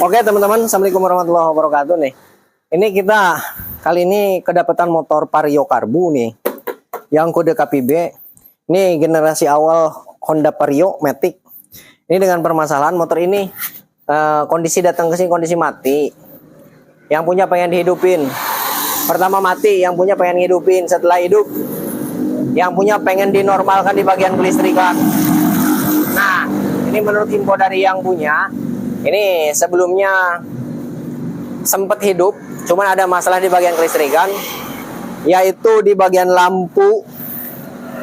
Oke teman-teman, assalamualaikum warahmatullahi wabarakatuh nih. Ini kita kali ini kedapatan motor Vario Karbu nih, yang kode KPB. Ini generasi awal Honda Vario Matic. Ini dengan permasalahan motor ini kondisi datang ke sini kondisi mati. Yang punya pengen dihidupin. Pertama mati, yang punya pengen hidupin. Setelah hidup, yang punya pengen dinormalkan di bagian kelistrikan. Nah, ini menurut info dari yang punya. Ini sebelumnya sempat hidup, cuman ada masalah di bagian kelistrikan, yaitu di bagian lampu.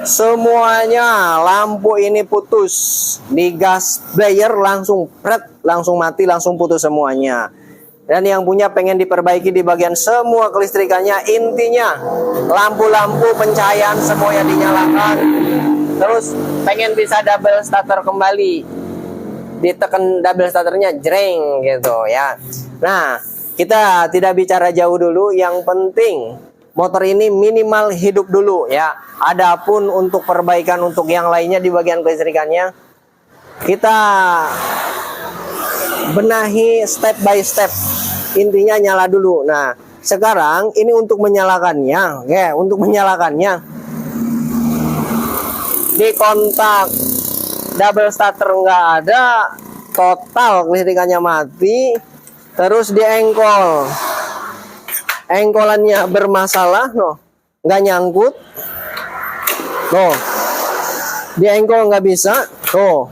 Semuanya lampu ini putus, di gas player langsung pret, langsung mati, langsung putus semuanya. Dan yang punya pengen diperbaiki di bagian semua kelistrikannya, intinya lampu-lampu pencahayaan semuanya dinyalakan. Terus pengen bisa double starter kembali, ditekan double starternya jreng gitu ya. Nah, kita tidak bicara jauh dulu, yang penting motor ini minimal hidup dulu ya. Adapun untuk perbaikan untuk yang lainnya di bagian kelistrikannya, kita benahi step by step. Intinya nyala dulu. Nah, sekarang ini untuk menyalakannya, ya, untuk menyalakannya di kontak double starter nggak ada, total kelistrikannya mati. Terus di engkolannya bermasalah, no, nggak nyangkut, no, di engkol nggak bisa, tuh,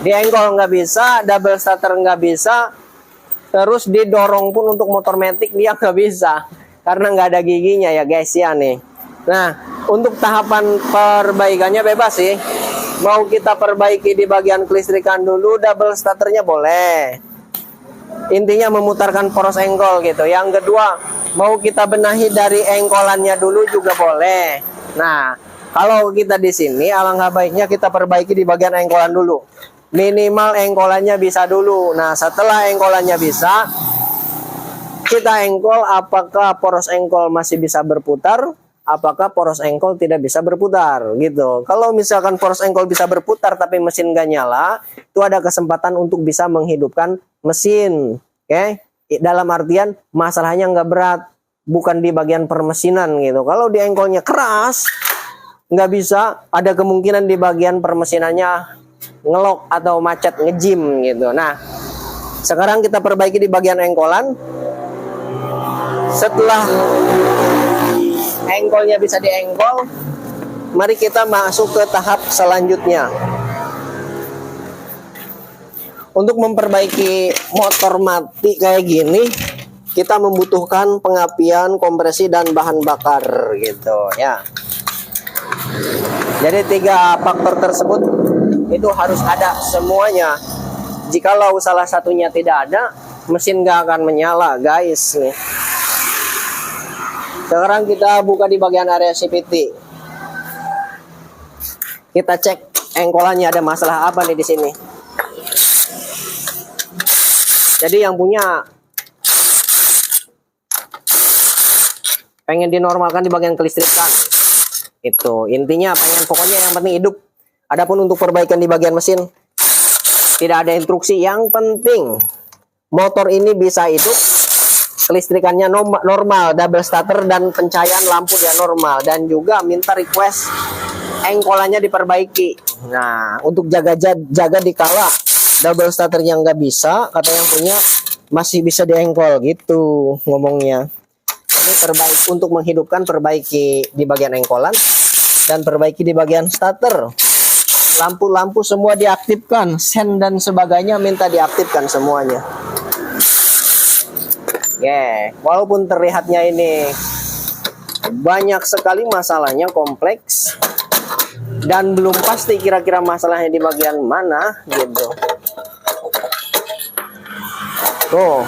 di engkol nggak bisa, double starter nggak bisa, terus didorong pun untuk motor Matic dia nggak bisa karena nggak ada giginya ya guys ya nih. Nah, untuk tahapan perbaikannya bebas sih. Mau kita perbaiki di bagian kelistrikan dulu, double starternya boleh. Intinya memutarkan poros engkol gitu. Yang kedua, mau kita benahi dari engkolannya dulu juga boleh. Nah, kalau kita di sini alangkah baiknya kita perbaiki di bagian engkolan dulu. Minimal engkolannya bisa dulu. Nah, setelah engkolannya bisa, kita engkol apakah poros engkol masih bisa berputar, apakah poros engkol tidak bisa berputar gitu. Kalau misalkan poros engkol bisa berputar tapi mesin nggak nyala, itu ada kesempatan untuk bisa menghidupkan mesin. Oke, dalam artian masalahnya nggak berat, bukan di bagian permesinan gitu. Kalau di engkolnya keras, nggak bisa, ada kemungkinan di bagian permesinannya ngelok atau macet, ngejim gitu. Nah, sekarang kita perbaiki di bagian engkolan. Setelah engkolnya bisa diengkol, mari kita masuk ke tahap selanjutnya. Untuk memperbaiki motor mati kayak gini, kita membutuhkan pengapian, kompresi, dan bahan bakar gitu ya. Jadi 3 faktor tersebut itu harus ada semuanya. Jikalau salah satunya tidak ada, mesin nggak akan menyala guys nih. Sekarang kita buka di bagian area CVT. Kita cek engkolannya ada masalah apa nih di sini. Jadi yang punya pengen dinormalkan di bagian kelistrikan. Itu intinya pengen, pokoknya yang penting hidup. Adapun untuk perbaikan di bagian mesin tidak ada instruksi. Yang penting motor ini bisa hidup, kelistrikannya normal, double starter dan pencahayaan lampu dia normal, dan juga minta request engkolannya diperbaiki. Nah, untuk jaga dikala double starternya nggak bisa, kata yang punya masih bisa diengkol gitu ngomongnya. Ini terbaik untuk menghidupkan, perbaiki di bagian engkolan dan perbaiki di bagian starter. Lampu-lampu semua diaktifkan, sen dan sebagainya minta diaktifkan semuanya. Walaupun terlihatnya ini banyak sekali masalahnya, kompleks, dan belum pasti kira-kira masalahnya di bagian mana gitu. Tuh,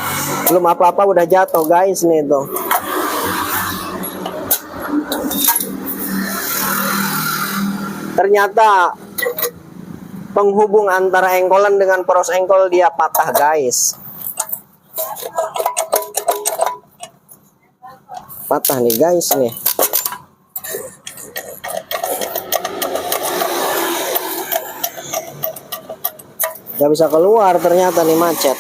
belum apa-apa udah jatuh guys nih tuh. Ternyata penghubung antara engkolan dengan poros engkol dia patah guys. Patah nih guys nih. Nggak bisa keluar ternyata nih, macet.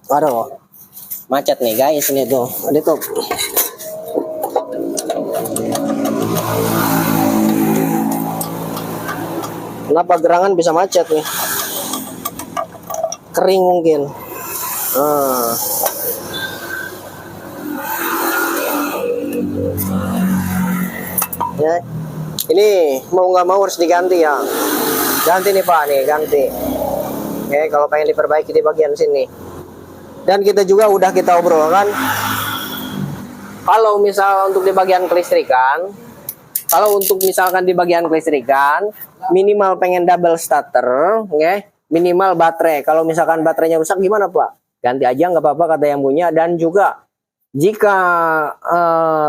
Waduh, macet nih guys, ini tuh. Ada tuh. Kenapa gerangan bisa macet nih? Kering mungkin. Ya, ini mau nggak mau harus diganti ya. Ganti nih Pak, nih ganti. Oke, kalau pengen diperbaiki di bagian sini. Dan kita juga udah kita obrolkan, kalau misal untuk di bagian kelistrikan, kalau untuk misalkan di bagian kelistrikan, minimal pengen double starter, oke, minimal baterai. Kalau misalkan baterainya rusak gimana Pak? Ganti aja nggak apa-apa kata yang punya. Dan juga jika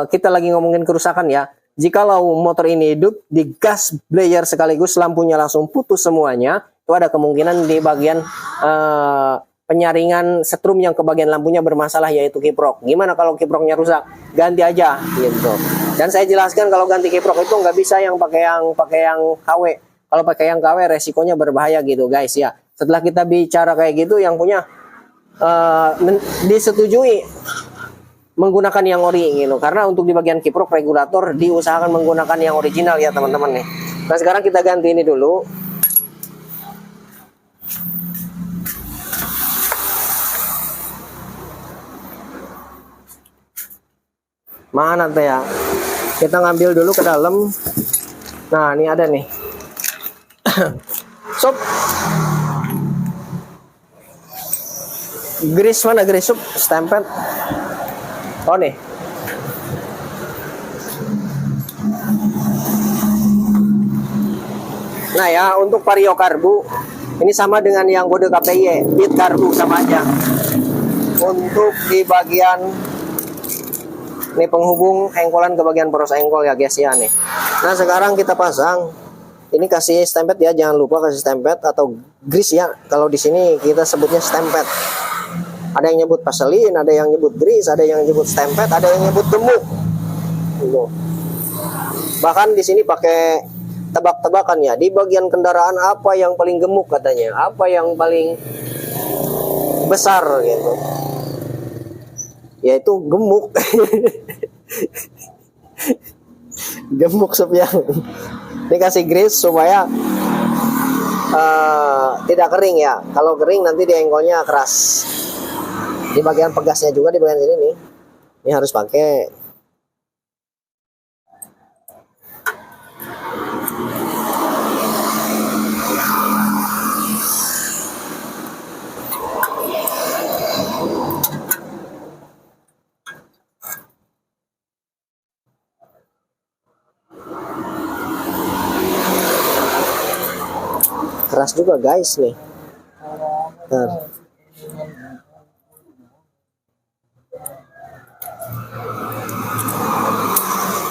kita lagi ngomongin kerusakan ya, jikalau motor ini hidup di gas blayer sekaligus lampunya langsung putus semuanya, itu ada kemungkinan di bagian penyaringan setrum yang ke bagian lampunya bermasalah, yaitu kiprok. Gimana kalau kiproknya rusak? Ganti aja gitu. Dan saya jelaskan kalau ganti kiprok itu nggak bisa yang pakai yang KW. Kalau pakai yang KW resikonya berbahaya gitu guys ya. Setelah kita bicara kayak gitu, yang punya disetujui menggunakan yang ori gitu. Karena untuk di bagian kiprok regulator diusahakan menggunakan yang original ya teman-teman nih. Nah sekarang kita ganti ini dulu. Mana tuh ya? Kita ngambil dulu ke dalam. Nah, ini ada nih. Sob. Grease mana grease sob? Stempel. Oh nih. Nah ya, untuk vario karbu ini sama dengan yang kode KPY, bit karbu sama aja. Untuk di bagian ini penghubung engkolan ke bagian poros engkol ya guys ya nih. Nah sekarang kita pasang. Ini kasih stempet ya, jangan lupa kasih stempet atau grease ya. Kalau di sini kita sebutnya stempet. Ada yang nyebut vaselin, ada yang nyebut grease, ada yang nyebut stempet, ada yang nyebut gemuk. Bahkan di sini pakai tebak-tebakan ya. Di bagian kendaraan apa yang paling gemuk katanya? Apa yang paling besar gitu? Yaitu gemuk. Gemuk sepiang. Ini kasih grease supaya tidak kering ya. Kalau kering nanti di engkolnya keras. Di bagian pegasnya juga di bagian sini nih. Ini harus pakai. Keras juga guys nih.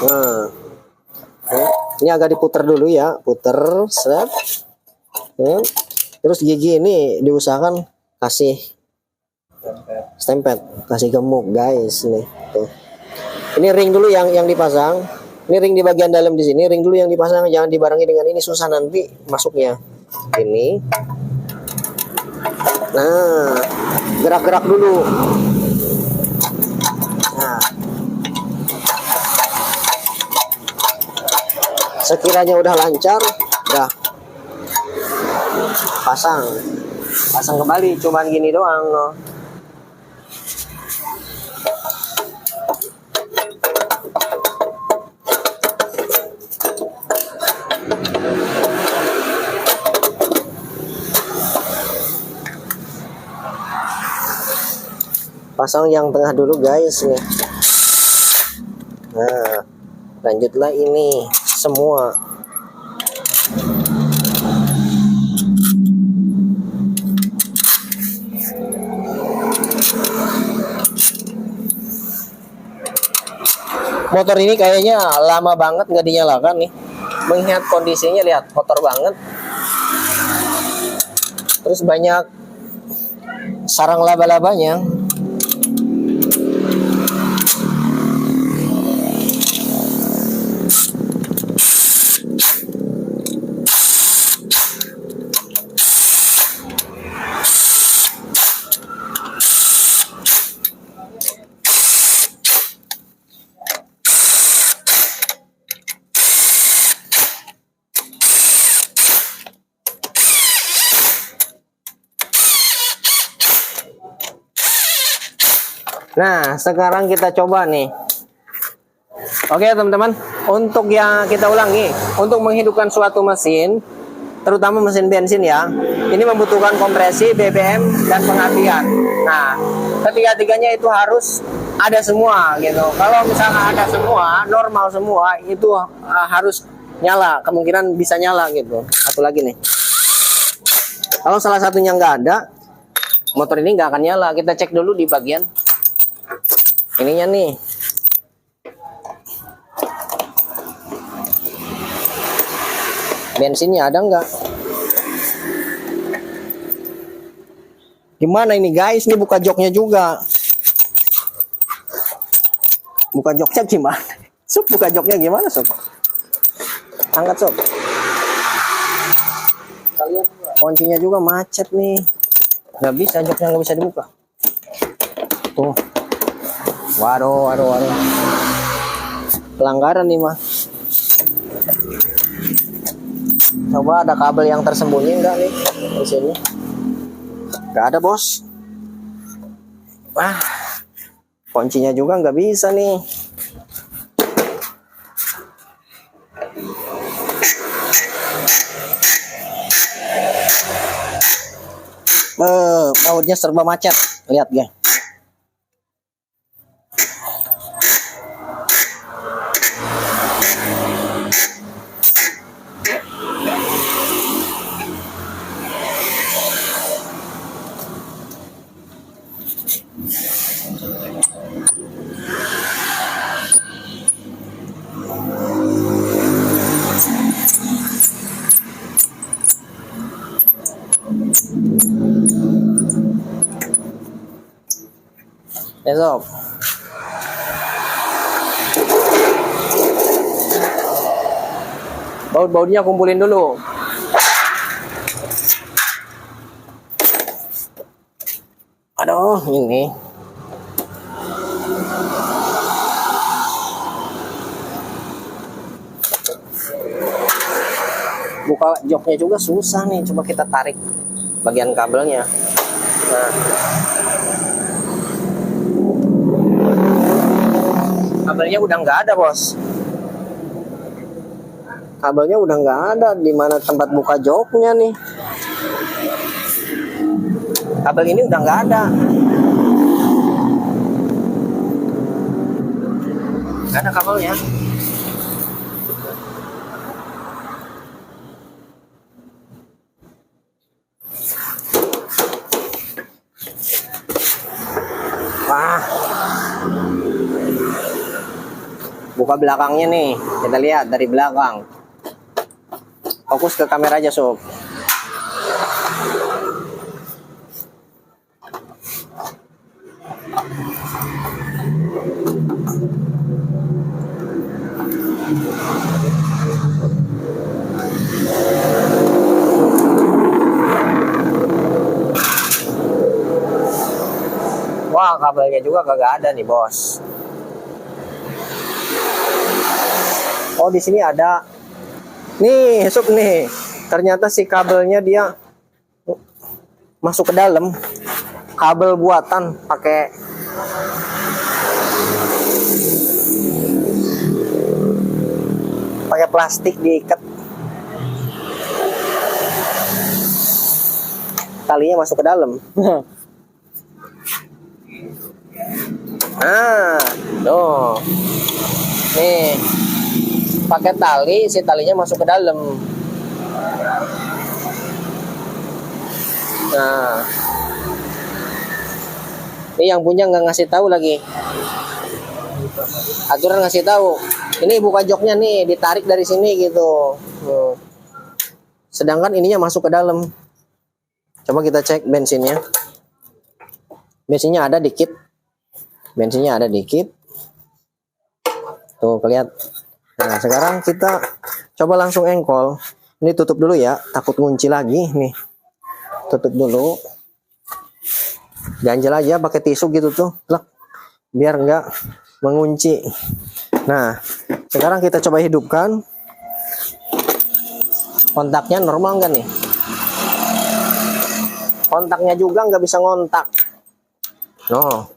Nah, ini agak diputer dulu ya, puter, set. Terus gigi ini diusahakan kasih stempet, kasih gemuk guys nih. Tuh. Ini ring dulu yang dipasang. Ini ring di bagian dalam di sini, ring dulu yang dipasang, jangan dibarengi dengan ini, susah nanti masuknya. Ini. Nah, gerak-gerak dulu. Nah. Sekiranya udah lancar, udah pasang kembali, cuman gini doang loh. Pasang yang tengah dulu guys nih. Nah, lanjutlah ini semua. Motor ini kayaknya lama banget nggak dinyalakan nih. Mengingat kondisinya, lihat kotor banget. Terus banyak sarang laba-labanya. Nah, sekarang kita coba nih. Oke teman-teman, untuk yang kita ulangi, untuk menghidupkan suatu mesin, terutama mesin bensin ya, ini membutuhkan kompresi, BBM, dan pengapian. Nah, ketiga-tiganya itu harus ada semua gitu. Kalau misalnya ada semua, normal semua, itu harus nyala, kemungkinan bisa nyala gitu. Satu lagi nih, kalau salah satunya nggak ada, motor ini nggak akan nyala. Kita cek dulu di bagian ininya nih. Bensinnya ada nggak? Gimana ini guys? Ini buka joknya juga. Buka joknya gimana? Sob, buka joknya gimana sob? Angkat sob. Kuncinya juga macet nih. Nggak bisa, joknya nggak bisa dibuka. Tuh. Waduh. Pelanggaran nih mah. Coba ada kabel yang tersembunyi enggak nih di sini? Enggak ada bos. Wah, kuncinya juga nggak bisa nih. Bautnya serba macet. Lihat guys. Sob. Baut-bautnya kumpulin dulu. Aduh, ini. Buka joknya juga susah nih. Coba kita tarik bagian kabelnya. Nah. Kabelnya udah nggak ada bos. Kabelnya udah nggak ada. Di mana tempat buka joknya nih? Kabel ini udah nggak ada. Nggak ada kabelnya. Wah. Buka belakangnya nih, kita lihat dari belakang. Fokus ke kamera aja sob. Wah, kabelnya juga kagak ada nih bos. Oh, di sini ada. Nih, sob nih. Ternyata si kabelnya dia masuk ke dalam. Kabel buatan pakai plastik diikat. Talinya masuk ke dalam. Nah, tuh. Nih. Pakai tali, si talinya masuk ke dalam. Nah, ini yang punya nggak ngasih tahu lagi. Aturan ngasih tahu. Ini buka joknya nih, ditarik dari sini gitu. Sedangkan ininya masuk ke dalam. Coba kita cek bensinnya. Bensinnya ada dikit. Bensinnya ada dikit. Tuh, kelihatan. Nah, sekarang kita coba langsung engkol. Ini tutup dulu ya, takut ngunci lagi nih. Tutup dulu. Ganjel aja pakai tisu gitu tuh, biar nggak mengunci. Nah, sekarang kita coba hidupkan. Kontaknya normal nggak nih? Kontaknya juga nggak bisa ngontak. No.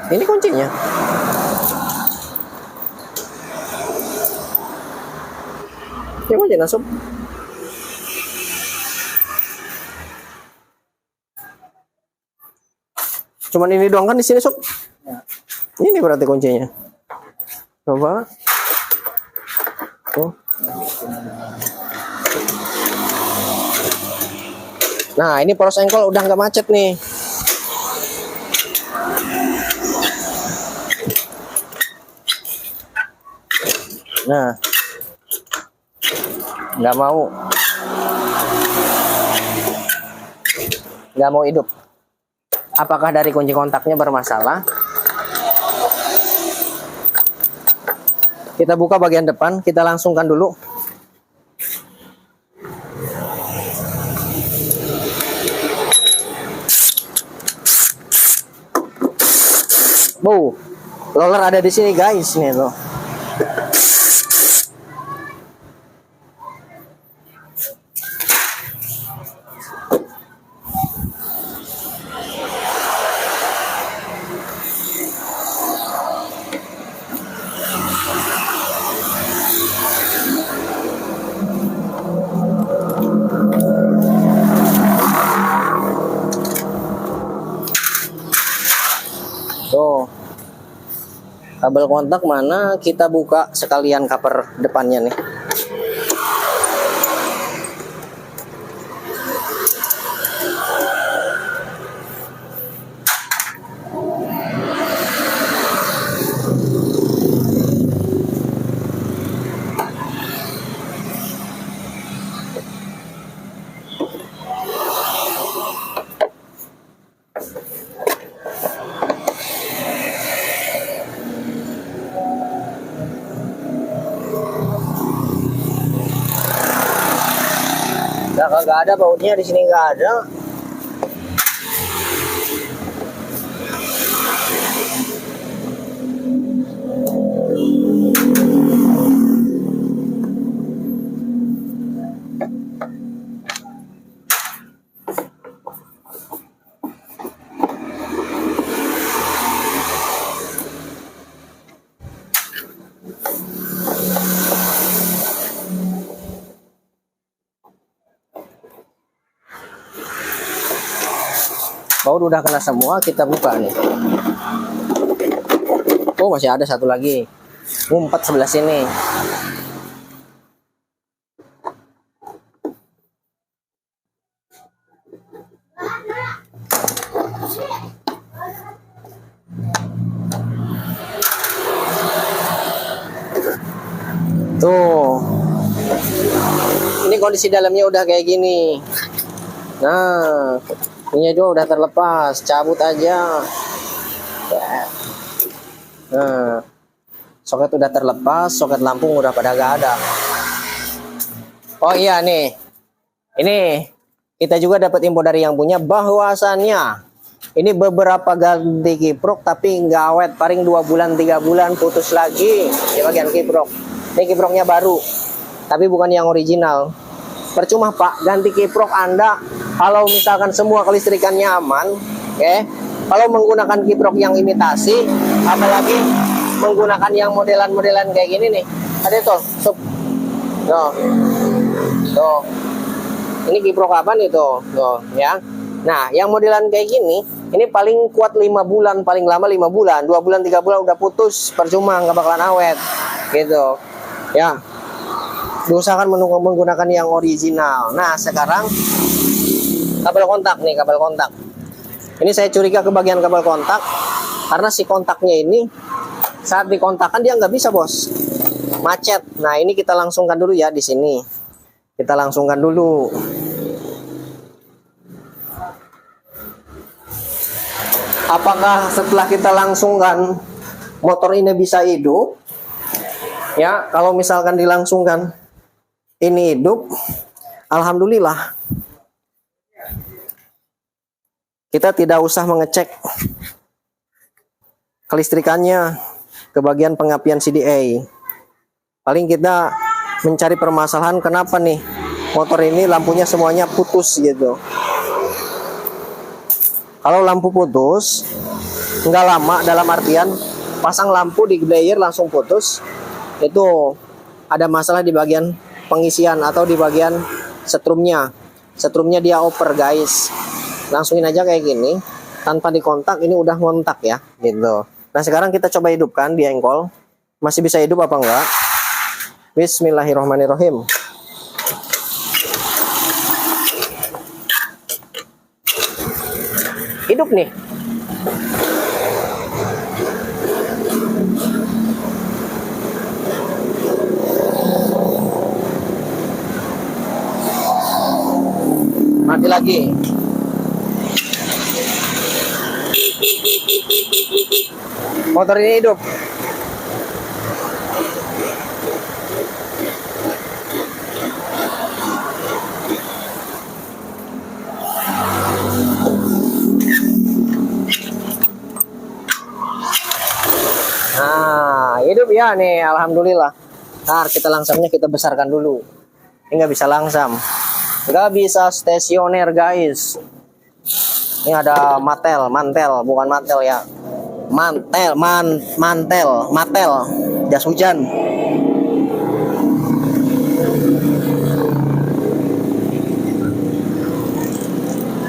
Ini kuncinya. Ini kuncinya, Sob. Cuman ini doang kan di sini, Sob? Ini berarti kuncinya. Coba. Tuh. Nah, ini poros engkol udah nggak macet nih. Nah, nggak mau hidup. Apakah dari kunci kontaknya bermasalah? Kita buka bagian depan, kita langsungkan dulu. Roller ada di sini guys, nih tuh. Tuh. Kabel kontak mana, kita buka sekalian cover depannya nih. Nah, kagak ada bautnya di sini, nggak ada. Baut udah kena semua, kita buka nih. Oh, masih ada satu lagi. Ngumpet sebelah sini. Tuh. Ini kondisi dalamnya udah kayak gini. Nah, ini juga udah terlepas, cabut aja. Nah, soket udah terlepas, soket lampung udah pada gak ada. Oh iya nih, ini kita juga dapat info dari yang punya bahwasannya ini beberapa ganti kiprok tapi nggak awet, paling 2 bulan 3 bulan putus lagi di bagian kiprok. Ini kiproknya baru, tapi bukan yang original. Percuma Pak, ganti kiprok Anda kalau misalkan semua kelistrikannya aman, oke? Kalau menggunakan kiprok yang imitasi, apalagi menggunakan yang modelan-modelan kayak gini nih. Ada tuh, Sob. Tuh. Ini kiprok apa nih tuh? Tuh, ya. Nah, yang modelan kayak gini, ini paling kuat 5 bulan, paling lama 5 bulan, 2 bulan 3 bulan udah putus, percuma, nggak bakalan awet. Gitu. Ya. Diusahakan menggunakan yang original. Nah, sekarang kabel kontak nih, kabel kontak. Ini saya curiga ke bagian kabel kontak karena si kontaknya ini saat dikontakkan dia nggak bisa, Bos. Macet. Nah, ini kita langsungkan dulu ya di sini. Kita langsungkan dulu. Apakah setelah kita langsungkan motor ini bisa hidup? Ya, kalau misalkan dilangsungkan ini hidup, alhamdulillah. Kita tidak usah mengecek kelistrikannya ke bagian pengapian CDA. Paling kita mencari permasalahan kenapa nih motor ini lampunya semuanya putus gitu. Kalau lampu putus, nggak lama, dalam artian pasang lampu di player langsung putus, itu ada masalah di bagian pengisian atau di bagian setrumnya. Setrumnya dia over guys. Langsungin aja kayak gini, tanpa dikontak, ini udah ngontak ya gitu. Nah sekarang kita coba hidupkan di engkol, masih bisa hidup apa enggak. Bismillahirrahmanirrahim. Hidup nih. Mati lagi. Motor ini hidup. Nah, hidup ya nih, alhamdulillah. Ntar kita langsamnya kita besarkan dulu. Ini nggak bisa langsam, nggak bisa stasioner guys. Ini ada mantel, bukan mantel ya. Mantel, jas hujan.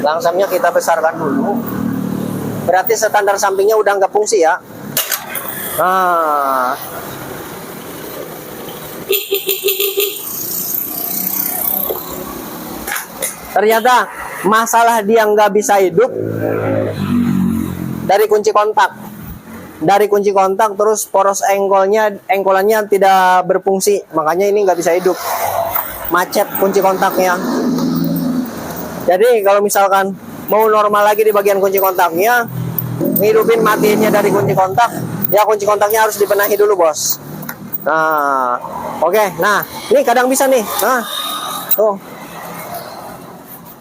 Langsamnya kita besarkan dulu. Berarti standar sampingnya udah nggak fungsi ya. Nah, ternyata masalah dia nggak bisa hidup dari kunci kontak. Dari kunci kontak terus poros engkolannya tidak berfungsi, makanya ini nggak bisa hidup. Macet kunci kontaknya. Jadi kalau misalkan mau normal lagi di bagian kunci kontaknya, ngidupin matiinnya dari kunci kontak, ya kunci kontaknya harus dibenahi dulu bos. Nah, oke. Nah, ini kadang bisa nih. Nah, tuh.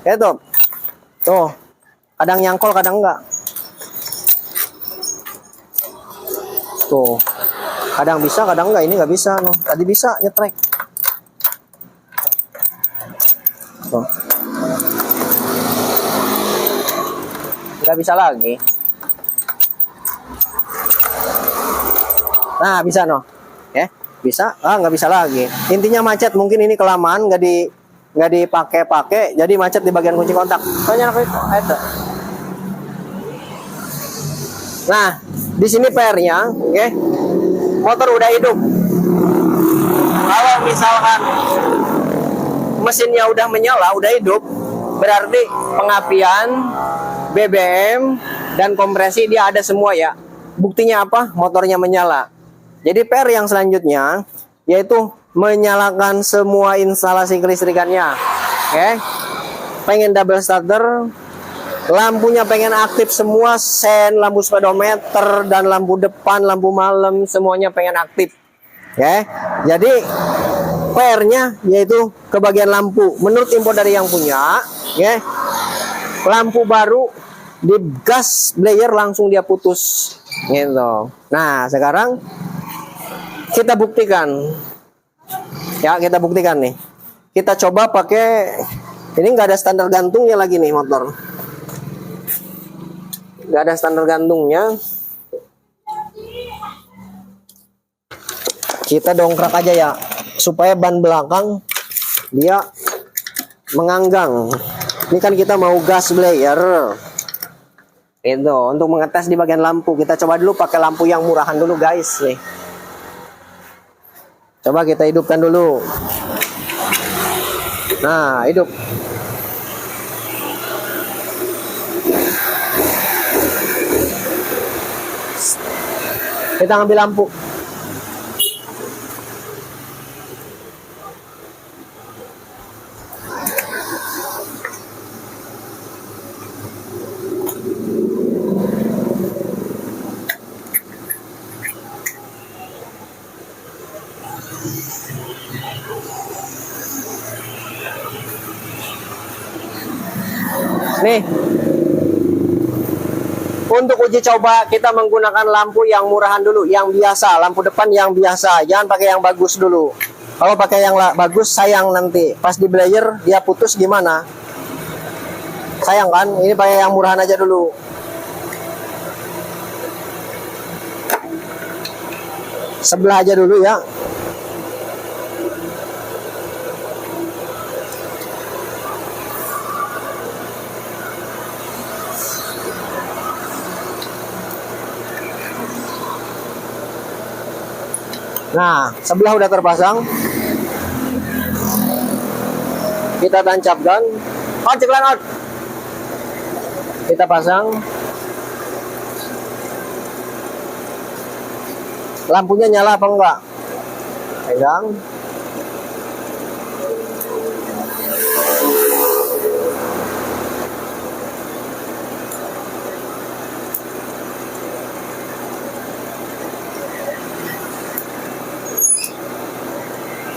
Itu. Tuh. Kadang nyangkol, kadang enggak. Tuh. Kadang bisa, kadang enggak. Ini enggak bisa, no. Tadi bisa nyetrek. Tuh. Enggak bisa lagi. Nah, bisa no. Ya, bisa. Nggak bisa lagi. Intinya macet, mungkin ini kelamaan nggak dipakai, jadi macet di bagian kunci kontak. Soalnya itu. Nah, di sini PR-nya, oke. Motor udah hidup. Kalau misalkan mesinnya udah menyala, udah hidup, berarti pengapian, BBM, dan kompresi dia ada semua ya. Buktinya apa? Motornya menyala. Jadi PR yang selanjutnya yaitu menyalakan semua instalasi kelistrikannya. Oke. Pengen double starter, lampunya pengen aktif semua, sen, lampu speedometer, dan lampu depan, lampu malam, semuanya pengen aktif. Oke. Jadi PR-nya yaitu ke bagian lampu. Menurut info dari yang punya, ya, lampu baru di gas player langsung dia putus gitu. Nah sekarang kita buktikan ya, kita buktikan nih. Kita coba pakai, ini nggak ada standar gantungnya lagi nih motor, nggak ada standar gantungnya. Kita dongkrak aja ya, supaya ban belakang dia menganggang. Ini kan kita mau gas player itu untuk mengetes di bagian lampu. Kita coba dulu pakai lampu yang murahan dulu guys nih. Coba kita hidupkan dulu. Nah, hidup. Kita ambil lampu. Nih, untuk uji coba kita menggunakan lampu yang murahan dulu, yang biasa, lampu depan yang biasa, jangan pakai yang bagus dulu. Kalau pakai yang bagus sayang nanti pas di player dia putus gimana? Sayang kan? Ini pakai yang murahan aja dulu. Sebelah aja dulu ya. Nah, sebelah udah terpasang. Kita tancapkan. Out. Kita pasang. Lampunya nyala apa enggak? Pegang.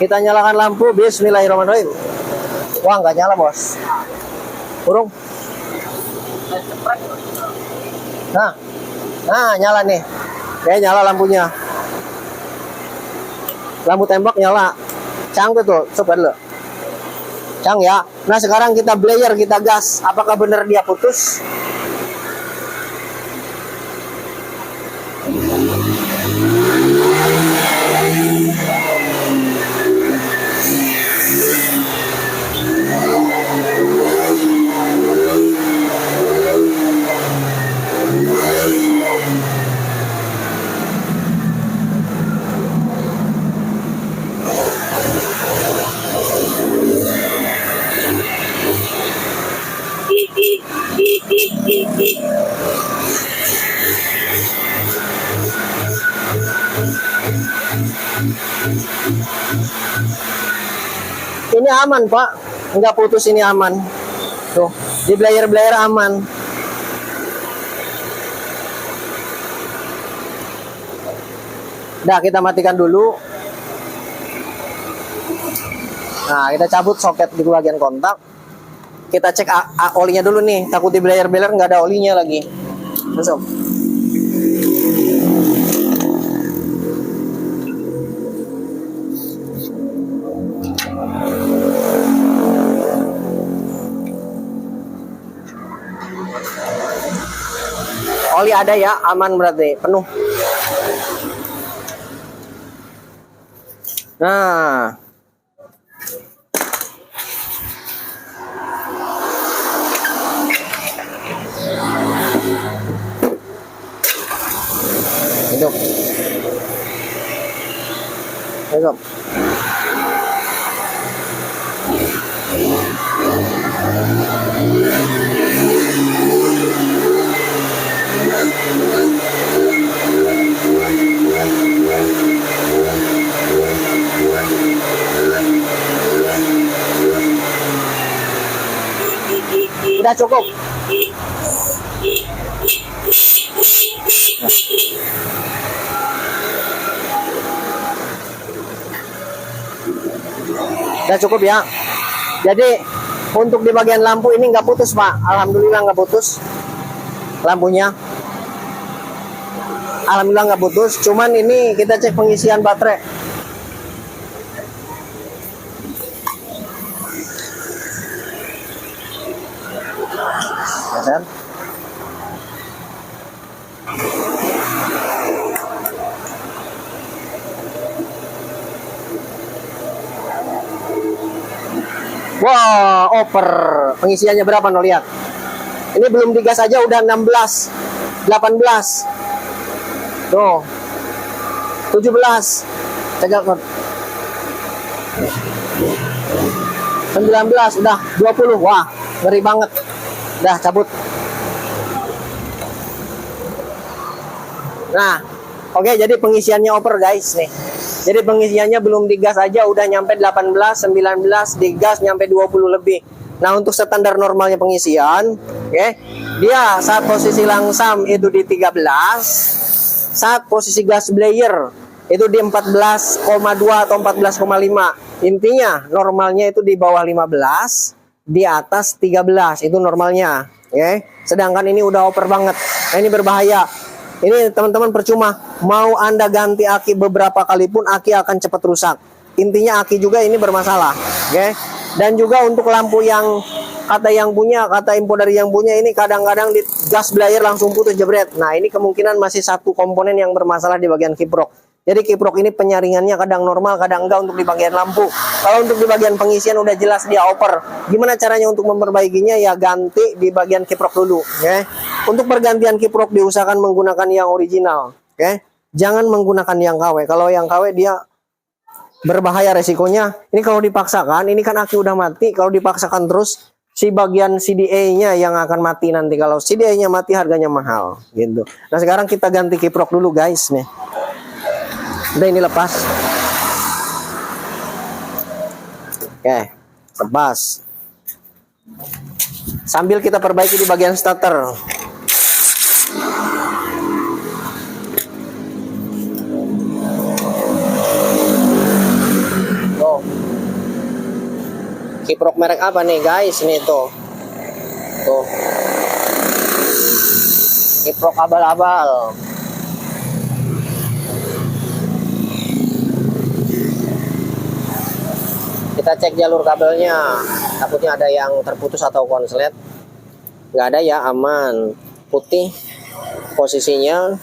Kita nyalakan lampu. Bismillahirrahmanirrahim. Wah, nggak nyala, bos. Burung. Nah, nyala nih. Kayak nyala lampunya. Lampu tembak nyala. Cang tuh, coba dulu. Cang ya. Nah, sekarang kita blayer, kita gas. Apakah benar dia putus? Ini aman, Pak. Enggak putus, ini aman. Tuh, di blayer-blayer aman. Nah, kita matikan dulu. Nah, kita cabut soket di bagian kontak. Kita cek olinya dulu nih. Takut di blayer-blayer nggak ada olinya lagi. Masuk. Oli ada ya, aman berarti, penuh. Nah, hidup. Hidup. Udah cukup. Udah cukup ya. Jadi untuk di bagian lampu ini nggak putus, Pak. Alhamdulillah nggak putus lampunya. Alhamdulillah nggak putus. Cuman ini kita cek pengisian baterai. Ya kan? Wah, over. Pengisiannya berapa, no, lihat. Ini belum digas aja udah 16, 18. Tuh. 17. Tegak, 19, udah 20. Wah, ngeri banget. Udah cabut. Nah, oke, jadi pengisiannya over, guys, nih. Jadi pengisiannya belum digas aja udah nyampe 18, 19, digas nyampe 20 lebih. Nah, untuk standar normalnya pengisian, oke, dia saat posisi langsam itu di 13, saat posisi gas blayer itu di 14,2 atau 14,5. Intinya normalnya itu di bawah 15, di atas 13, itu normalnya, oke. Sedangkan ini udah over banget. Nah, ini berbahaya. Ini teman-teman percuma mau Anda ganti aki beberapa kali pun aki akan cepat rusak. Intinya aki juga ini bermasalah, oke. Dan juga untuk lampu yang kata info dari yang punya ini kadang-kadang di gas blayer langsung putus jebret. Nah, ini kemungkinan masih satu komponen yang bermasalah di bagian kiprok. Jadi kiprok ini penyaringannya kadang normal, kadang enggak untuk di bagian lampu. Kalau untuk di bagian pengisian udah jelas dia over. Gimana caranya untuk memperbaikinya? Ya ganti di bagian kiprok dulu, ya. Untuk pergantian kiprok diusahakan menggunakan yang original, ya. Jangan menggunakan yang KW. Kalau yang KW dia berbahaya resikonya. Ini kalau dipaksakan, ini kan aki udah mati. Kalau dipaksakan terus, si bagian CDA-nya yang akan mati nanti. Kalau CDA-nya mati harganya mahal, gitu. Nah sekarang kita ganti kiprok dulu guys, nih. Udah ini lepas. Oke, lepas. Sambil kita perbaiki di bagian starter. Tuh. Kiprok merek apa nih guys? Ini tuh. Tuh. Kiprok abal-abal. Kita cek jalur kabelnya, takutnya ada yang terputus atau konslet. Nggak ada ya, aman. Putih posisinya,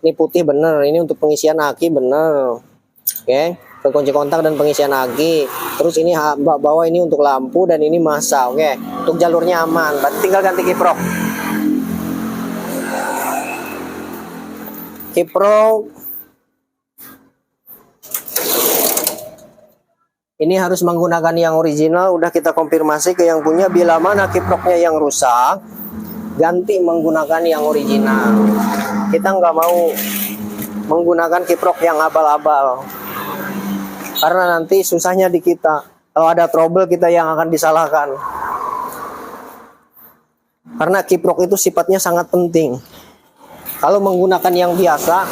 ini putih bener. Ini untuk pengisian aki bener. Oke, kunci kontak dan pengisian aki. Terus ini bawah ini untuk lampu dan ini massa. Oke, untuk jalurnya aman. Berarti tinggal ganti kiprok. Kiprok ini harus menggunakan yang original. Udah kita konfirmasi ke yang punya. Bila mana kiproknya yang rusak, ganti menggunakan yang original. Kita nggak mau menggunakan kiprok yang abal-abal, karena nanti susahnya di kita. Kalau ada trouble, kita yang akan disalahkan. Karena kiprok itu sifatnya sangat penting. Kalau menggunakan yang biasa,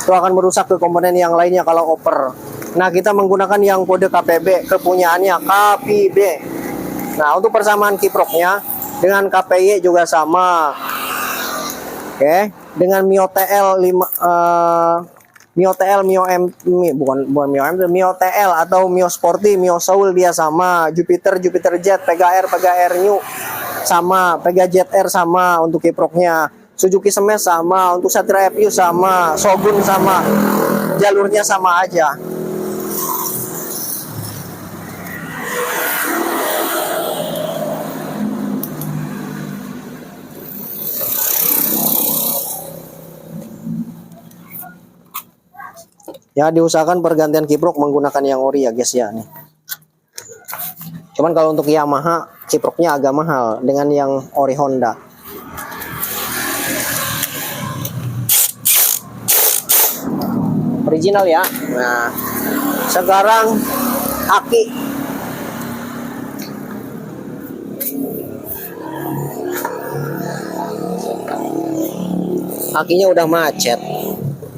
itu akan merusak ke komponen yang lainnya kalau oper. Nah, kita menggunakan yang kode KPB, kepunyaannya KPB. Nah, untuk persamaan kiproknya dengan KPY juga sama. Oke, dengan Mio TL 5 Mio TL, Mio M, bukan Mio M, Mio TL atau Mio Sporty, Mio Soul dia sama. Jupiter, Jupiter Jet, Pega R New sama, Pega Jet R sama untuk kiproknya. Suzuki Smash sama, untuk Satria FU sama, Shogun sama. Jalurnya sama aja. Ya, diusahakan pergantian kiprok menggunakan yang ori ya guys ya nih. Cuman kalau untuk Yamaha kiproknya agak mahal dengan yang ori Honda. Original ya. Nah, sekarang aki. Akinya udah macet,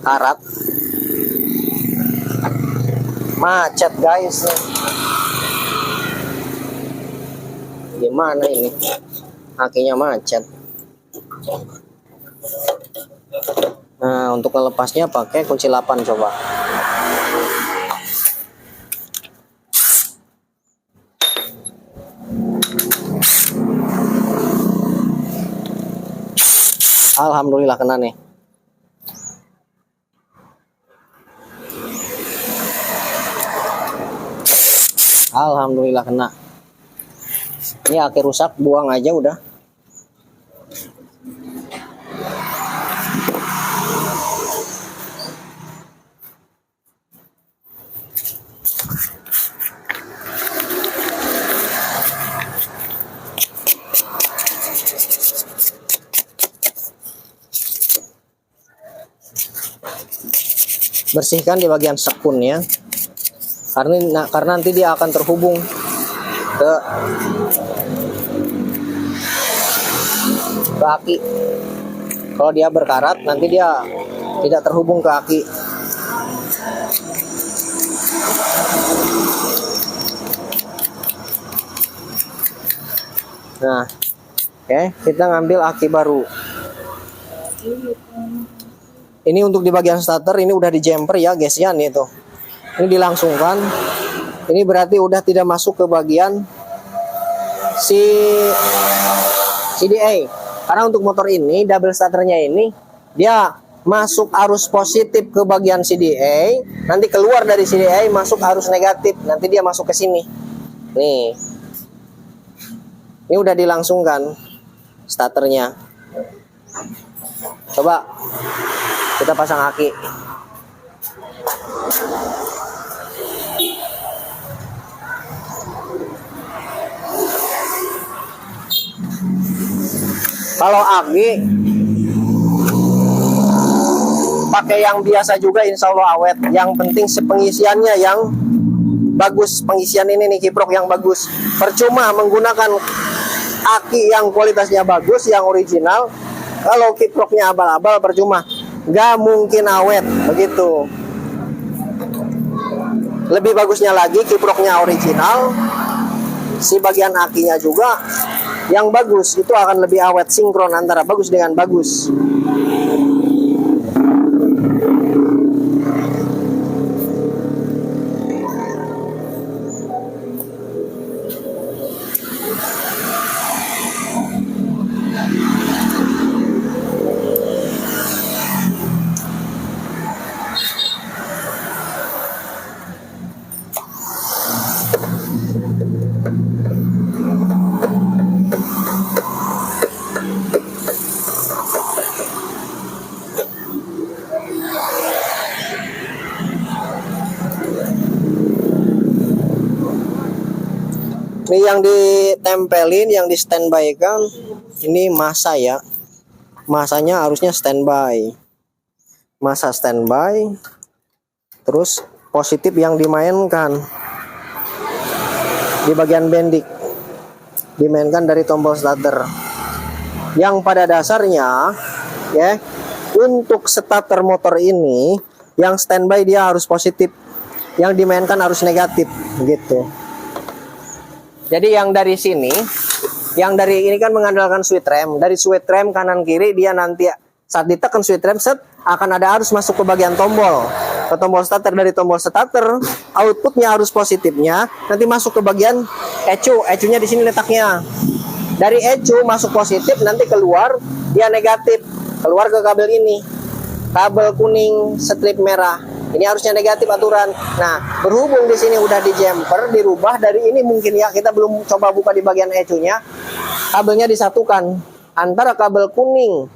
karat. Macet guys. Gimana ini? Akinya macet. Nah, untuk melepasnya pakai kunci 8 coba. Alhamdulillah kena nih. Alhamdulillah kena. Ini aki rusak, buang aja udah. Bersihkan di bagian sekunnya. Karena nanti dia akan terhubung ke aki. Kalau dia berkarat, nanti dia tidak terhubung ke aki. Nah, oke, kita ngambil aki baru. Ini untuk di bagian starter, ini udah di jumper ya guys ya nih tuh. Ini dilangsungkan. Ini berarti udah tidak masuk ke bagian si CDA. Karena untuk motor ini double starternya ini dia masuk arus positif ke bagian CDA, nanti keluar dari CDA masuk arus negatif, nanti dia masuk ke sini. Nih. Ini udah dilangsungkan starternya. Coba kita pasang aki. Kalau aki pakai yang biasa juga insya Allah awet. Yang penting pengisiannya yang bagus. Pengisian ini nih kiprok yang bagus. Percuma menggunakan aki yang kualitasnya bagus, yang original. Kalau kiproknya abal-abal percuma. Gak mungkin awet begitu. Lebih bagusnya lagi kiproknya original. Si bagian akinya juga yang bagus, itu akan lebih awet, sinkron antara bagus dengan bagus. Ini yang ditempelin, yang di standby kan, ini masa ya. Masanya harusnya standby. Masa standby. Terus positif yang dimainkan di bagian bendik. Dimainkan dari tombol starter. Yang pada dasarnya ya, untuk starter motor ini yang standby dia harus positif. Yang dimainkan harus negatif gitu. Jadi yang dari sini, yang dari ini kan mengandalkan switch rem. Dari switch rem kanan kiri dia nanti saat ditekan switch rem set akan ada arus masuk ke bagian tombol, ke tombol starter. Dari tombol starter outputnya arus positifnya nanti masuk ke bagian ECU. ECU-nya di sini letaknya. Dari ECU masuk positif, nanti keluar dia negatif, keluar ke kabel ini, kabel kuning strip merah. Ini harusnya negatif aturan. Nah, berhubung di sini udah di jumper, dirubah dari ini mungkin ya, kita belum coba buka di bagian ECU-nya. Kabelnya disatukan antara kabel kuning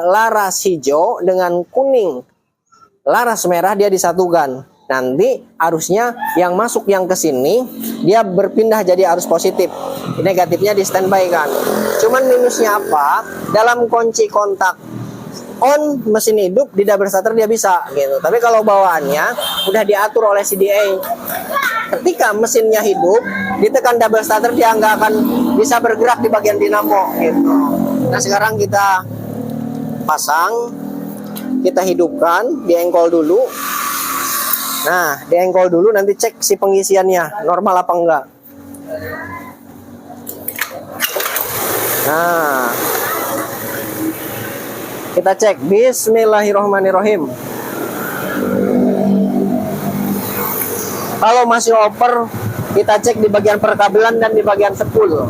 laras hijau dengan kuning laras merah, dia disatukan. Nanti arusnya yang masuk yang ke sini dia berpindah jadi arus positif. Negatifnya di standby kan. Cuman minusnya apa? Dalam kunci kontak on mesin hidup di double starter dia bisa gitu. Tapi kalau bawaannya udah diatur oleh CDA. Ketika mesinnya hidup, ditekan double starter dia nggak akan bisa bergerak di bagian dinamo gitu. Nah, sekarang kita pasang, kita hidupkan, diengkol dulu. Nah, diengkol dulu, nanti cek si pengisiannya normal apa enggak. Nah, kita cek. Bismillahirrahmanirrahim. Kalau masih over, kita cek di bagian perkabelan dan di bagian spool.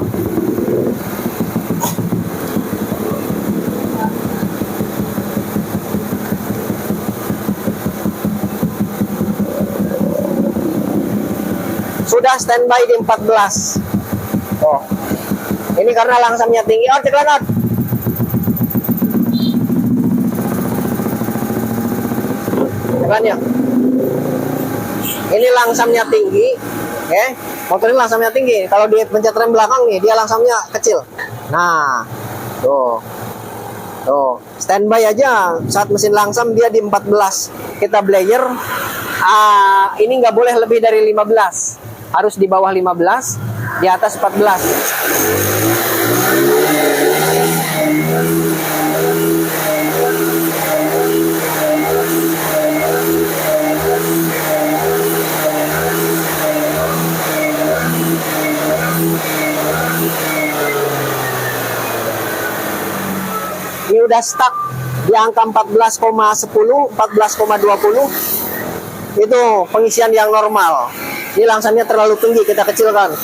Sudah standby di 14. Oh, ini karena langsamnya tinggi. Oh, cek lanat. Ya. Ini langsamnya tinggi, motor ini langsamnya tinggi. Kalau dia pencet rem belakang nih, dia langsamnya kecil. Nah, tuh, standby aja. Saat mesin langsam dia di 14. Kita belayer, ini nggak boleh lebih dari 15, harus di bawah 15, di atas 14. Ini udah stuck di angka 14,10, 14,20. Itu pengisian yang normal. Ini langsamnya terlalu tinggi, kita kecilkan.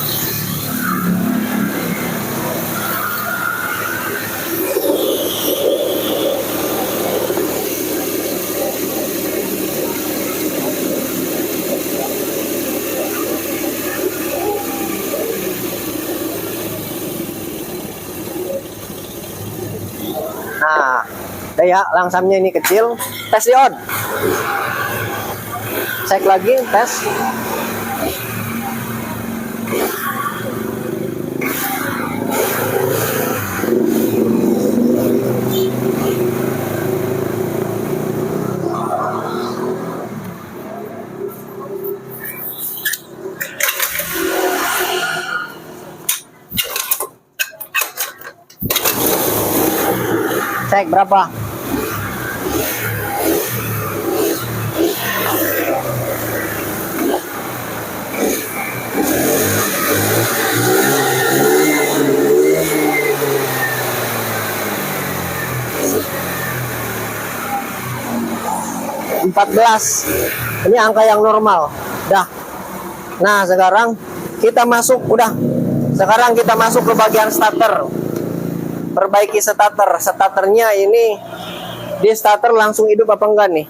ya, langsamnya ini kecil. Tes diode. Cek lagi, tes. Cek berapa? Ini angka yang normal. Dah. Nah, sekarang kita masuk, udah. Sekarang kita masuk ke bagian starter. Perbaiki starter. Starternya ini di starter langsung hidup apa enggak nih?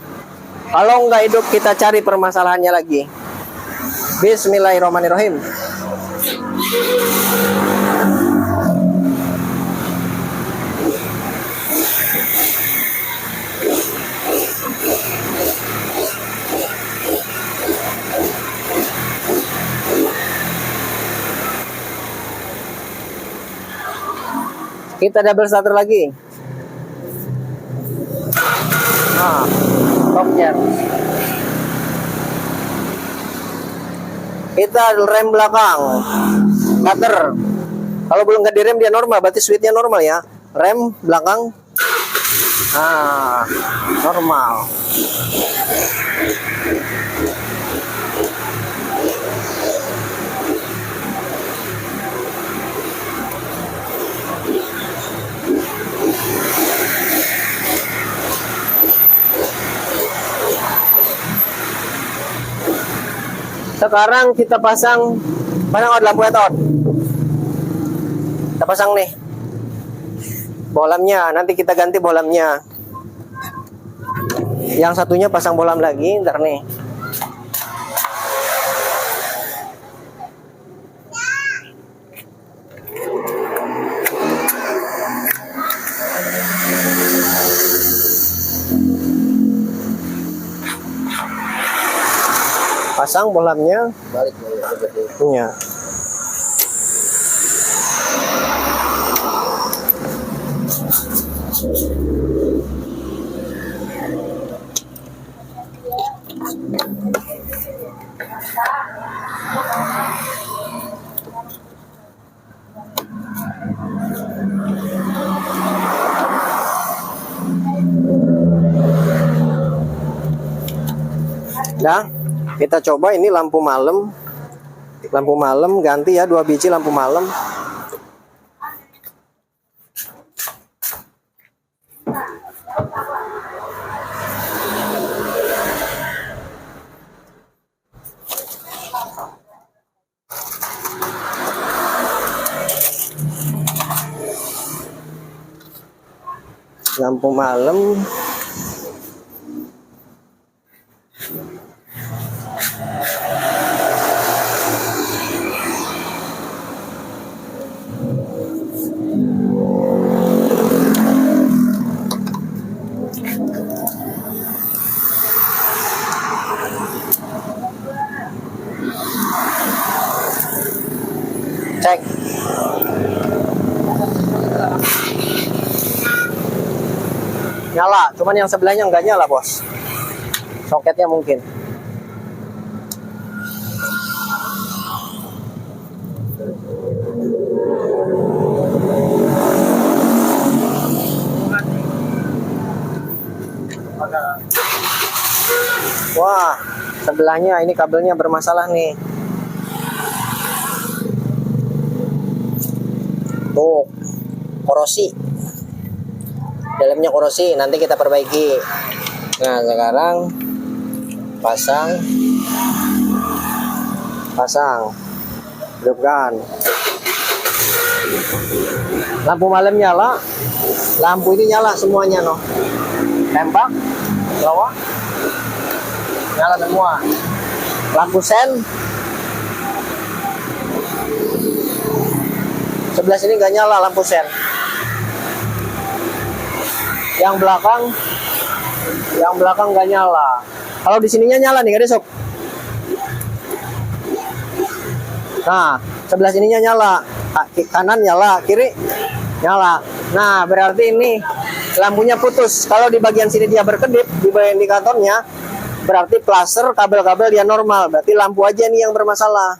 Kalau enggak hidup, kita cari permasalahannya lagi. Bismillahirrahmanirrahim. Kita double starter lagi. Nah, stopnya. Kita rem belakang. Starter. Kalau belum nggak direm dia normal, berarti switchnya normal ya. Rem belakang. Nah, normal. Sekarang kita pasang lampu headlight. Kita pasang nih bolamnya, nanti kita ganti bolamnya. Yang satunya pasang bolam lagi, ntar nih. Pasang bolamnya, balik ya. Nah, kita coba ini lampu malam ganti ya, 2 biji lampu malam. Lampu malam. Cek. Nyala, cuman yang sebelahnya nggak nyala, bos. Soketnya mungkin. Wah, sebelahnya ini kabelnya bermasalah nih. Tuh, korosi. Dalamnya korosi, nanti kita perbaiki. Nah, sekarang pasang, hidupkan. Lampu malam nyala, lampu ini nyala semuanya, no. Tembak, bawah, nyala semua. Lampu sen, sebelah sini nggak nyala lampu sen. Yang belakang nggak nyala. Kalau di sininya nyala nih, Kak Sob. Nah, sebelah sininya nyala, kanan nyala, kiri nyala. Nah, berarti ini lampunya putus. Kalau di bagian sini dia berkedip, di bagian indikatornya, berarti plaster kabel-kabel dia normal. Berarti lampu aja nih yang bermasalah.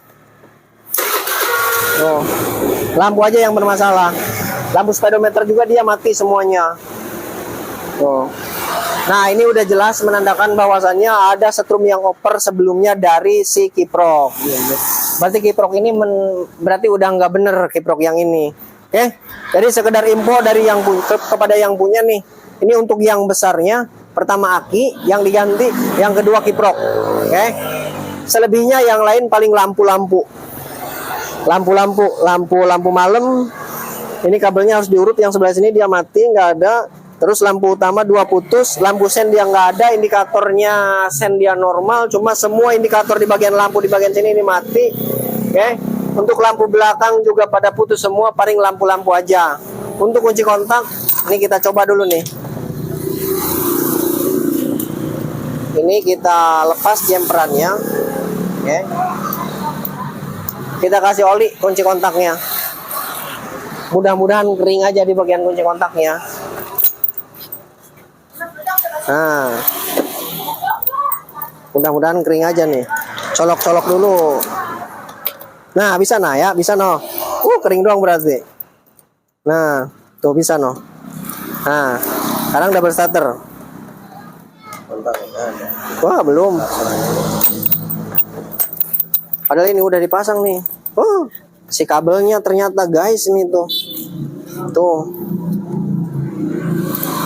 Oh, lampu aja yang bermasalah. Lampu speedometer juga dia mati semuanya. Oh. Nah, ini udah jelas menandakan bahwasannya ada setrum yang oper sebelumnya dari si kiprok. Berarti kiprok ini berarti udah nggak bener kiprok yang ini. Oke, jadi sekedar info dari yang kepada yang punya nih. Ini untuk yang besarnya, pertama aki yang diganti, yang kedua kiprok. Oke, selebihnya yang lain paling lampu-lampu malam. Ini kabelnya harus diurut, yang sebelah sini dia mati, nggak ada. Terus lampu utama 2 putus, lampu sen dia nggak ada, indikatornya sen dia normal, cuma semua indikator di bagian lampu di bagian sini ini mati. Oke, untuk lampu belakang juga pada putus semua, paling lampu-lampu aja. Untuk kunci kontak, ini kita coba dulu nih. Ini kita lepas jemperannya. Oke, kita kasih oli kunci kontaknya. Mudah-mudahan kering aja di bagian kunci kontaknya. Nah, mudah-mudahan kering aja nih. Colok-colok dulu. Nah, bisa nah ya, bisa no. Kering doang berarti. Nah, tuh bisa no. Nah, sekarang double starter. Wah, belum. Padahal ini udah dipasang nih. Si kabelnya ternyata guys ini tuh. Tuh.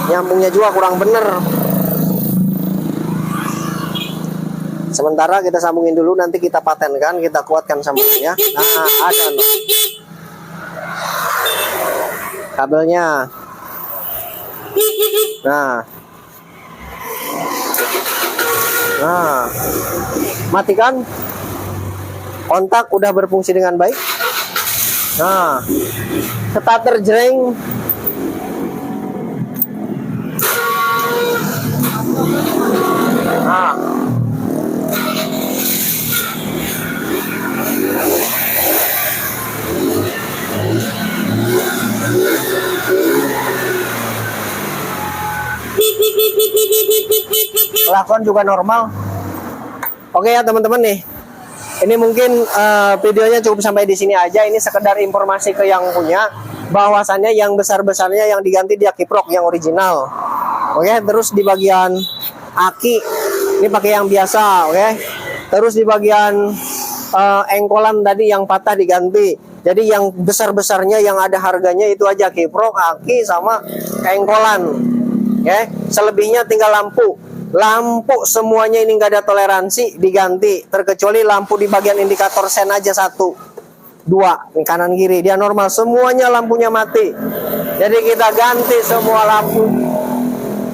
Nyambungnya juga kurang bener. Sementara kita sambungin dulu, nanti kita patenkan, kita kuatkan sambungannya. Nah, ada no. Kabelnya. Nah, matikan. Kontak udah berfungsi dengan baik. Nah, starter jreng. Nah, lakon juga normal. Oke ya teman-teman nih. Ini mungkin videonya cukup sampai di sini aja. Ini sekedar informasi ke yang punya, bahwasannya yang besar-besarnya yang diganti dia kiprok yang original. Oke, terus di bagian aki ini pakai yang biasa, oke. Terus di bagian engkolan tadi yang patah diganti. Jadi yang besar-besarnya yang ada harganya itu aja kiprok, aki sama engkolan. Oke, selebihnya tinggal lampu. Lampu semuanya ini nggak ada toleransi, diganti. Terkecuali lampu di bagian indikator sen aja 1, 2, ini kanan kiri dia normal, semuanya lampunya mati. Jadi kita ganti semua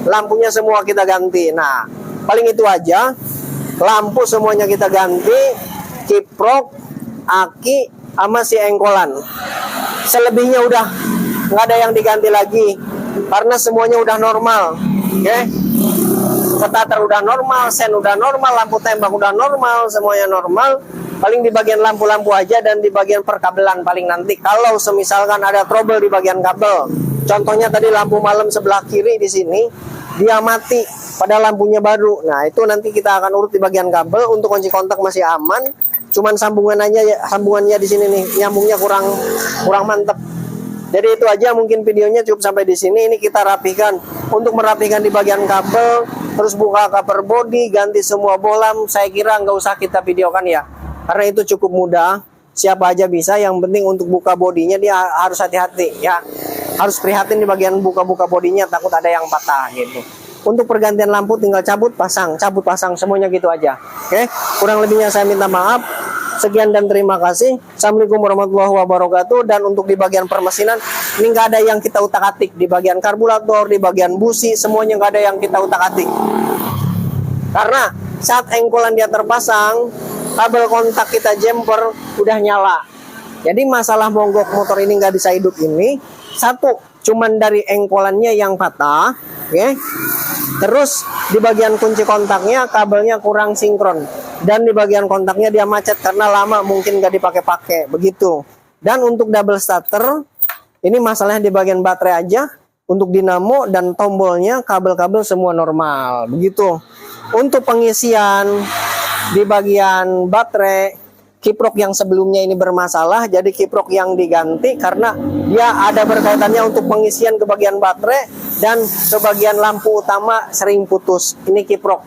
lampunya semua kita ganti. Nah, paling itu aja. Lampu semuanya kita ganti, kiprok, aki, sama si engkolan. Selebihnya udah nggak ada yang diganti lagi karena semuanya udah normal. Oke, starter udah normal, sen udah normal, lampu tembak udah normal, semuanya normal. Paling di bagian lampu-lampu aja dan di bagian perkabelan paling nanti kalau semisalkan ada trouble di bagian kabel. Contohnya tadi lampu malam sebelah kiri di sini dia mati pada lampunya baru. Nah, itu nanti kita akan urut di bagian kabel. Untuk kunci kontak masih aman. Cuman sambungannya di sini nih nyambungnya kurang mantep. Jadi itu aja mungkin videonya cukup sampai di sini. Ini kita rapikan. Untuk merapikan di bagian kabel, terus buka cover body, ganti semua bolam, saya kira nggak usah kita videokan ya. Karena itu cukup mudah. Siapa aja bisa, yang penting untuk buka bodinya dia harus hati-hati ya. Harus prihatin di bagian buka-buka bodinya, takut ada yang patah gitu. Untuk pergantian lampu tinggal cabut pasang semuanya gitu aja. Oke, kurang lebihnya saya minta maaf. Sekian dan terima kasih. Assalamualaikum warahmatullahi wabarakatuh. Dan untuk di bagian permesinan ini nggak ada yang kita utak-atik. Di bagian karburator, di bagian busi, semuanya nggak ada yang kita utak-atik. Karena saat engkolan dia terpasang, kabel kontak kita jumper udah nyala. Jadi masalah monggok motor ini nggak bisa hidup ini, satu cuman dari engkolannya yang patah. Oke. Terus di bagian kunci kontaknya kabelnya kurang sinkron, dan di bagian kontaknya dia macet karena lama mungkin nggak dipakai-pakai begitu. Dan untuk double starter ini masalahnya di bagian baterai aja. Untuk dinamo dan tombolnya kabel-kabel semua normal begitu. Untuk pengisian di bagian baterai, kiprok yang sebelumnya ini bermasalah, jadi kiprok yang diganti karena dia ada berkaitannya untuk pengisian ke bagian baterai dan ke bagian lampu utama sering putus. Ini kiprok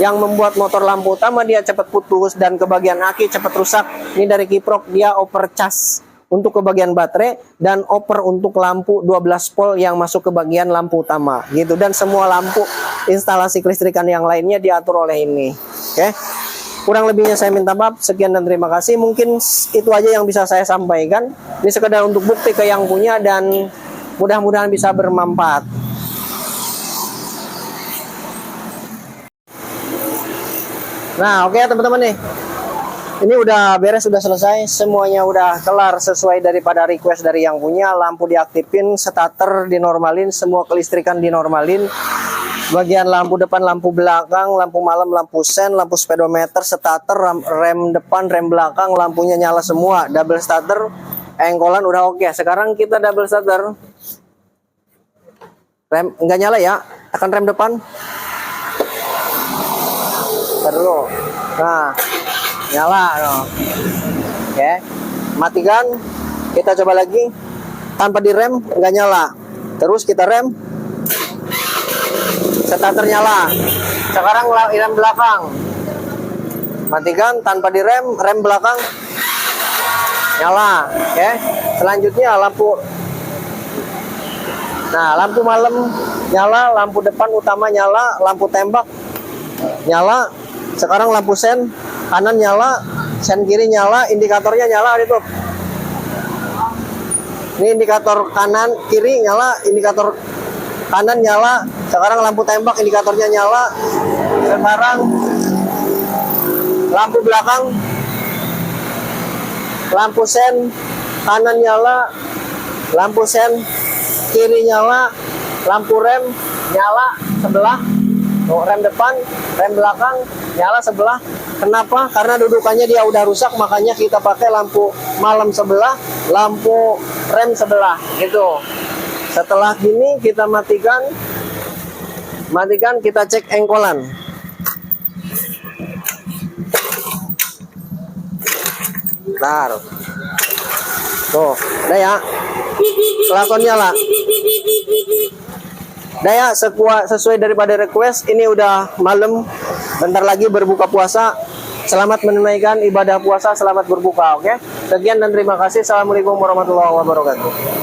yang membuat motor lampu utama dia cepat putus dan ke bagian aki cepat rusak. Ini dari kiprok, dia overcharge untuk ke bagian baterai dan oper untuk lampu 12 volt yang masuk ke bagian lampu utama gitu. Dan semua lampu instalasi kelistrikan yang lainnya diatur oleh ini. Oke. Kurang lebihnya saya minta maaf. Sekian dan terima kasih. Mungkin itu aja yang bisa saya sampaikan. Ini sekedar untuk bukti ke yang punya dan mudah-mudahan bisa bermanfaat. Nah, oke teman-teman nih. Ini udah beres, sudah selesai. Semuanya udah kelar sesuai daripada request dari yang punya. Lampu diaktifin, starter dinormalin, semua kelistrikan dinormalin. Bagian lampu depan, lampu belakang, lampu malam, lampu sen, lampu speedometer, starter, rem depan, rem belakang, lampunya nyala semua. Double starter, engkolan udah oke. Sekarang kita double starter. Rem nggak nyala ya, tekan rem depan. Terus, nah, nyala no. Oke, matikan. Kita coba lagi tanpa direm, nggak nyala. Terus kita rem, starter nyala. Sekarang rem belakang, matikan tanpa direm, rem belakang nyala. Oke, selanjutnya lampu. Nah, lampu malam nyala, lampu depan utama nyala, lampu tembak nyala. Sekarang lampu sen kanan nyala, sen kiri nyala, indikatornya nyala itu. Ini indikator kanan kiri nyala, indikator kanan nyala. Sekarang lampu tembak indikatornya nyala. Sekarang lampu belakang, lampu sen kanan nyala, lampu sen kiri nyala, lampu rem nyala sebelah. Rem depan, rem belakang nyala sebelah. Kenapa? Karena dudukannya dia udah rusak, makanya kita pakai lampu malam sebelah, lampu rem sebelah gitu. Setelah gini kita matikan, kita cek engkolan. Bentar. Tuh, udah ya. Kelakon nyala. Daya sesuai daripada request. Ini udah malam, bentar lagi berbuka puasa. Selamat menunaikan ibadah puasa, selamat berbuka. Oke. Sekian dan terima kasih. Assalamualaikum warahmatullahi wabarakatuh.